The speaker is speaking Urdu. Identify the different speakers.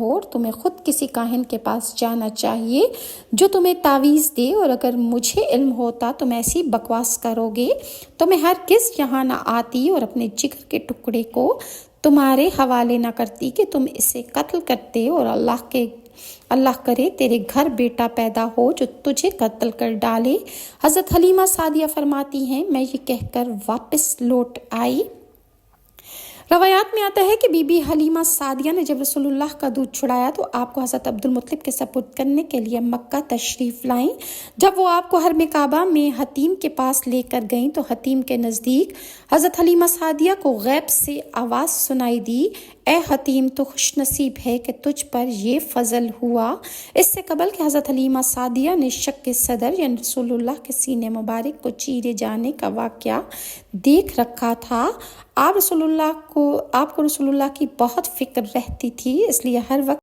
Speaker 1: اور تمہیں خود کسی کاہن کے پاس جانا چاہیے جو تمہیں تعویذ دے، اور اگر مجھے علم ہوتا تم ایسی بکواس کرو گے تو میں ہرگز یہاں نہ آتی اور اپنے جگر کے ٹکڑے کو تمہارے حوالے نہ کرتی کہ تم اسے قتل کرتے، اور اللہ کرے تیرے گھر بیٹا پیدا ہو جو تجھے قتل کر ڈالے۔ حضرت حلیمہ سعدیہ فرماتی ہیں میں یہ کہہ کر واپس لوٹ آئی۔ روایات میں آتا ہے کہ بی بی حلیمہ سعدیہ نے جب رسول اللہ کا دودھ چھڑایا تو آپ کو حضرت عبدالمطلب کے سپرد کرنے کے لیے مکہ تشریف لائیں۔ جب وہ آپ کو حرم کعبہ میں حتیم کے پاس لے کر گئیں تو حتیم کے نزدیک حضرت حلیمہ سعدیہ کو غیب سے آواز سنائی دی، اے حتیم تو خوش نصیب ہے کہ تجھ پر یہ فضل ہوا۔ اس سے قبل کہ حضرت حلیمہ سعدیہ نے شق صدر یعنی رسول اللہ کے سینے مبارک کو چیرے جانے کا واقعہ دیکھ رکھا تھا، آپ کو رسول اللہ کی بہت فکر رہتی تھی، اس لیے ہر وقت